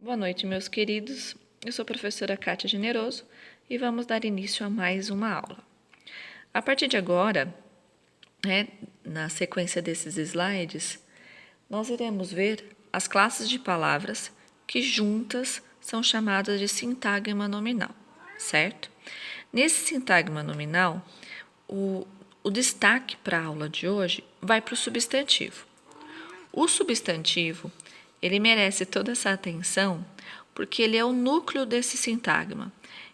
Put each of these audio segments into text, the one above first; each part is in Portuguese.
Boa noite, meus queridos. Eu sou a professora Kátia Generoso e vamos dar início a mais uma aula. A partir de agora, na sequência desses slides, nós iremos ver as classes de palavras que juntas são chamadas de sintagma nominal, certo? Nesse sintagma nominal, o destaque para a aula de hoje vai para o substantivo. O substantivo, ele merece toda essa atenção porque ele é o núcleo desse sintagma.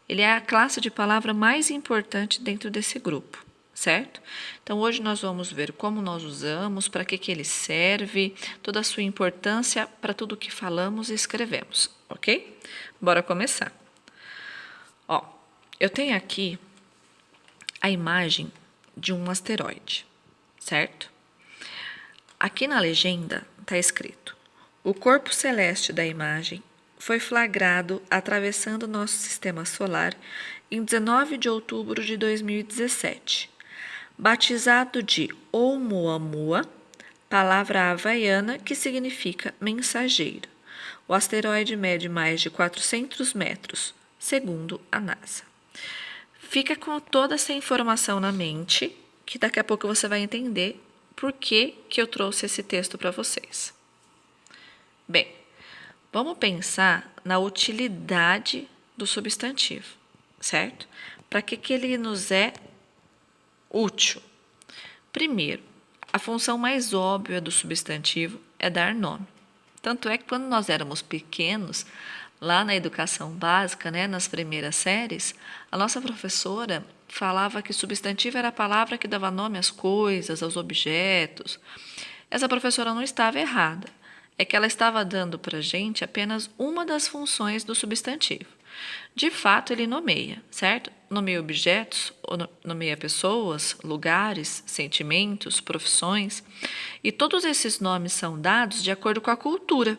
Ele é a classe de palavra mais importante dentro desse grupo, certo? Então, hoje nós vamos ver como nós usamos, para que ele serve, toda a sua importância para tudo que falamos e escrevemos, ok? Bora começar. Ó, eu tenho aqui a imagem de um asteroide, certo? Aqui na legenda está escrito: o corpo celeste da imagem foi flagrado atravessando nosso sistema solar em 19 de outubro de 2017, batizado de Oumuamua, palavra havaiana que significa mensageiro. O asteroide mede mais de 400 metros, segundo a NASA. Fica com toda essa informação na mente, que daqui a pouco você vai entender por que eu trouxe esse texto para vocês. Bem, vamos pensar na utilidade do substantivo, certo? Para que ele nos é útil? Primeiro, a função mais óbvia do substantivo é dar nome. Tanto é que quando nós éramos pequenos, lá na educação básica, nas primeiras séries, a nossa professora falava que substantivo era a palavra que dava nome às coisas, aos objetos. Essa professora não estava errada. É que ela estava dando para a gente apenas uma das funções do substantivo. De fato, ele nomeia, certo? Nomeia objetos, nomeia pessoas, lugares, sentimentos, profissões. E todos esses nomes são dados de acordo com a cultura,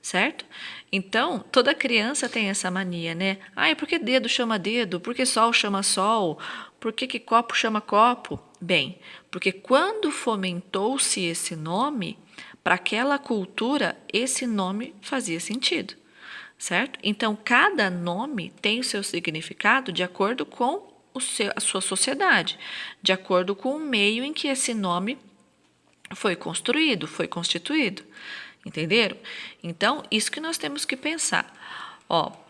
certo? Então, toda criança tem essa mania, né? Por que dedo chama dedo? Por que sol chama sol? Por que copo chama copo? Bem, porque quando fomentou-se esse nome, para aquela cultura, esse nome fazia sentido, certo? Então, cada nome tem o seu significado de acordo com a sua sociedade, de acordo com o meio em que esse nome foi construído, foi constituído. Entenderam? Então, isso que nós temos que pensar.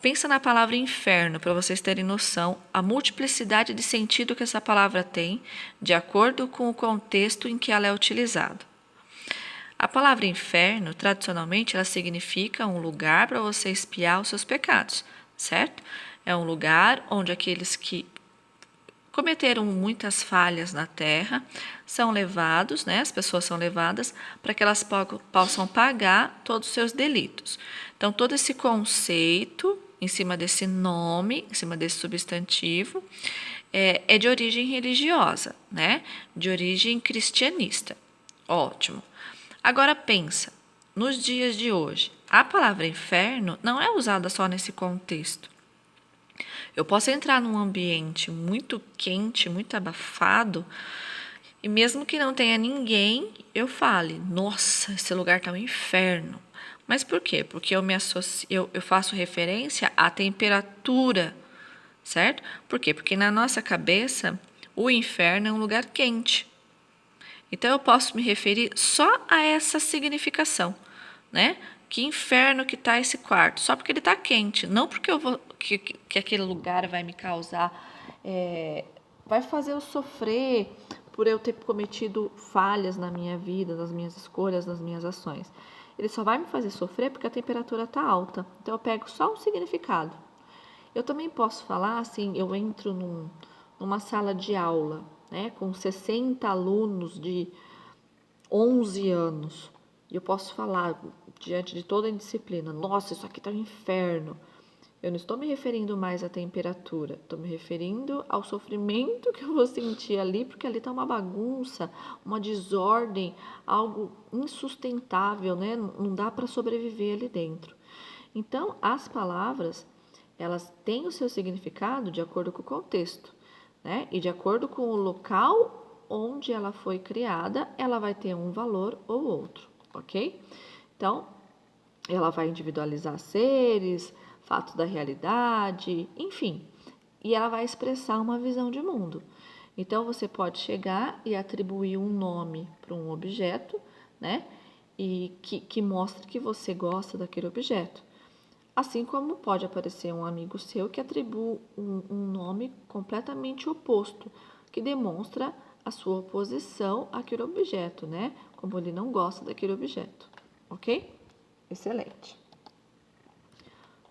Pensa na palavra inferno, para vocês terem noção a multiplicidade de sentido que essa palavra tem, de acordo com o contexto em que ela é utilizada. A palavra inferno, tradicionalmente, ela significa um lugar para você expiar os seus pecados, certo? É um lugar onde aqueles que cometeram muitas falhas na terra são levados, as pessoas são levadas para que elas possam pagar todos os seus delitos. Então, todo esse conceito, em cima desse nome, em cima desse substantivo, é de origem religiosa, de origem cristianista. Ótimo. Agora pensa, nos dias de hoje, a palavra inferno não é usada só nesse contexto. Eu posso entrar num ambiente muito quente, muito abafado, e mesmo que não tenha ninguém, eu fale: nossa, esse lugar está um inferno. Mas por quê? Porque eu faço referência à temperatura, certo? Por quê? Porque na nossa cabeça, o inferno é um lugar quente. Então, eu posso me referir só a essa significação, Que inferno que está esse quarto, só porque ele está quente, não porque que aquele lugar vai me causar, vai fazer eu sofrer por eu ter cometido falhas na minha vida, nas minhas escolhas, nas minhas ações. Ele só vai me fazer sofrer porque a temperatura está alta. Então, eu pego só um significado. Eu também posso falar assim, eu entro numa sala de aula, com 60 alunos de 11 anos. E eu posso falar, diante de toda a disciplina: nossa, isso aqui está um inferno. Eu não estou me referindo mais à temperatura, estou me referindo ao sofrimento que eu vou sentir ali, porque ali está uma bagunça, uma desordem, algo insustentável, Não dá para sobreviver ali dentro. Então, as palavras, elas têm o seu significado de acordo com o contexto, E de acordo com o local onde ela foi criada, ela vai ter um valor ou outro, ok? Então, ela vai individualizar seres, fatos da realidade, enfim, e ela vai expressar uma visão de mundo. Então, você pode chegar e atribuir um nome para um objeto, né? E que mostra que você gosta daquele objeto. Assim como pode aparecer um amigo seu que atribui um nome completamente oposto, que demonstra a sua oposição àquele objeto, né? Como ele não gosta daquele objeto, ok? Excelente.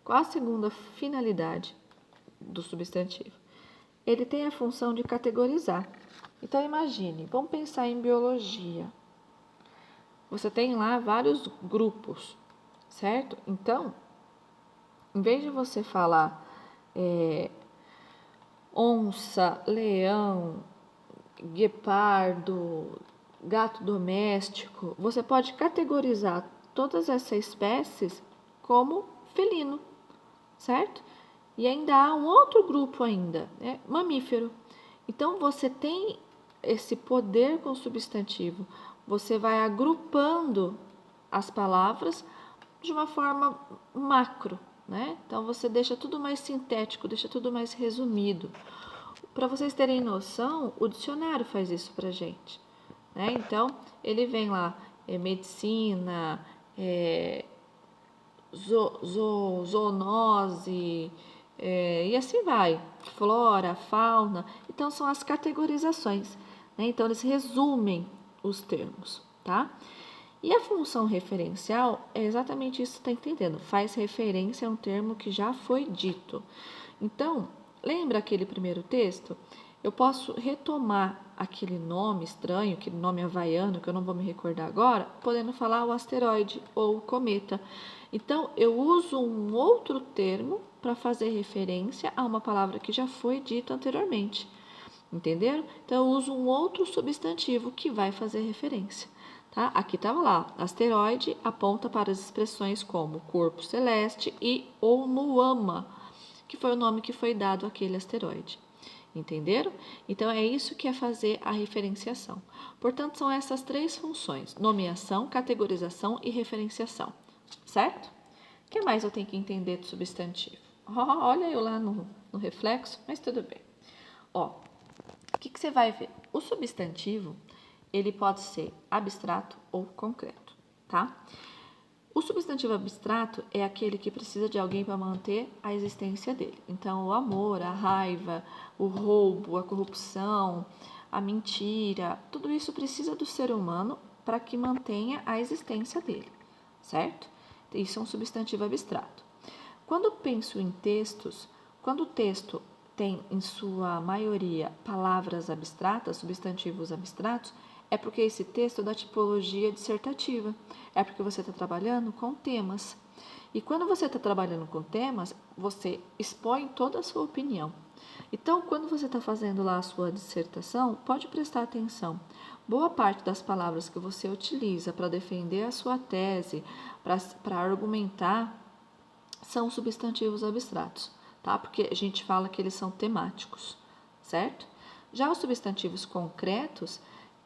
Qual a segunda finalidade do substantivo? Ele tem a função de categorizar. Então, imagine, vamos pensar em biologia. Você tem lá vários grupos, certo? Então, em vez de você falar onça, leão, guepardo, gato doméstico, você pode categorizar todas essas espécies como felino, certo? E ainda há um outro grupo ainda, né? Mamífero. Então, você tem esse poder com o substantivo. Você vai agrupando as palavras de uma forma macro, né? Então, você deixa tudo mais sintético, deixa tudo mais resumido. Para vocês terem noção, o dicionário faz isso para a gente, né? Então, ele vem lá, medicina, zoonose, e assim vai, flora, fauna. Então, são as categorizações, né? Então, eles resumem os termos, tá? E a função referencial é exatamente isso que você está entendendo, faz referência a um termo que já foi dito. Então, lembra aquele primeiro texto? Eu posso retomar aquele nome estranho, aquele nome havaiano, que eu não vou me recordar agora, podendo falar o asteroide ou o cometa. Então, eu uso um outro termo para fazer referência a uma palavra que já foi dita anteriormente. Entenderam? Então, eu uso um outro substantivo que vai fazer referência. Tá? Aqui estava lá, asteroide aponta para as expressões como corpo celeste e Oumuamua, que foi o nome que foi dado àquele asteroide. Entenderam? Então, é isso que é fazer a referenciação. Portanto, são essas três funções: nomeação, categorização e referenciação. Certo? O que mais eu tenho que entender do substantivo? Olha eu lá no reflexo, mas tudo bem. Ó, o que você vai ver? O substantivo, ele pode ser abstrato ou concreto, tá? O substantivo abstrato é aquele que precisa de alguém para manter a existência dele. Então, o amor, a raiva, o roubo, a corrupção, a mentira, tudo isso precisa do ser humano para que mantenha a existência dele, certo? Isso é um substantivo abstrato. Quando penso em textos, quando o texto tem em sua maioria palavras abstratas, substantivos abstratos, é porque esse texto é da tipologia dissertativa, é porque você está trabalhando com temas. E quando você está trabalhando com temas, você expõe toda a sua opinião. Então, quando você está fazendo lá a sua dissertação, pode prestar atenção. Boa parte das palavras que você utiliza para defender a sua tese, para argumentar, são substantivos abstratos, tá? Porque a gente fala que eles são temáticos, certo? Já os substantivos concretos,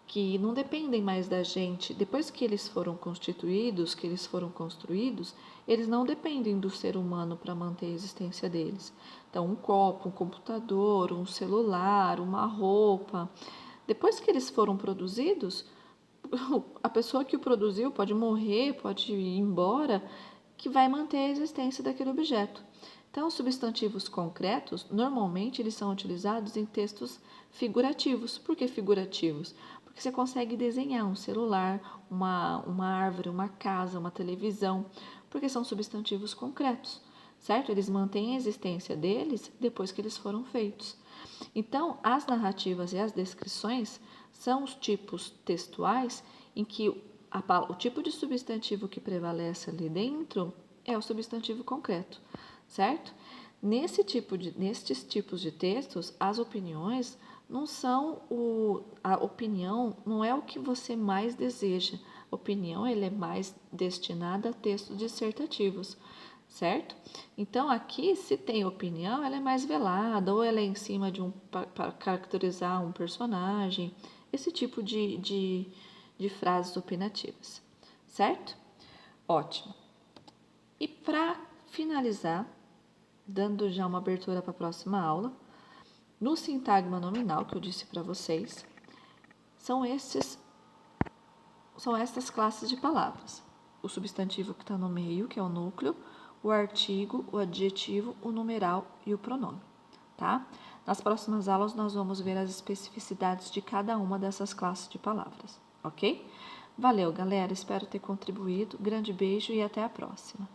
que não dependem mais da gente, depois que eles foram constituídos, que eles foram construídos, eles não dependem do ser humano para manter a existência deles. Então, um copo, um computador, um celular, uma roupa, depois que eles foram produzidos, a pessoa que o produziu pode morrer, pode ir embora, que vai manter a existência daquele objeto. Então, os substantivos concretos, normalmente, eles são utilizados em textos figurativos. Por que figurativos? Porque você consegue desenhar um celular, uma árvore, uma casa, uma televisão, porque são substantivos concretos, certo? Eles mantêm a existência deles depois que eles foram feitos. Então, as narrativas e as descrições são os tipos textuais em que o tipo de substantivo que prevalece ali dentro é o substantivo concreto, certo? Nestes tipos de textos, as opiniões não são a opinião não é o que você mais deseja. A opinião ele é mais destinada a textos dissertativos, certo? Então, aqui, se tem opinião, ela é mais velada, ou ela é em cima de para caracterizar um personagem, esse tipo de frases opinativas, certo? Ótimo. E para finalizar, dando já uma abertura para a próxima aula, no sintagma nominal que eu disse para vocês, são estas classes de palavras. O substantivo que está no meio, que é o núcleo, o artigo, o adjetivo, o numeral e o pronome, tá? Nas próximas aulas nós vamos ver as especificidades de cada uma dessas classes de palavras, ok? Valeu, galera, espero ter contribuído. Grande beijo e até a próxima.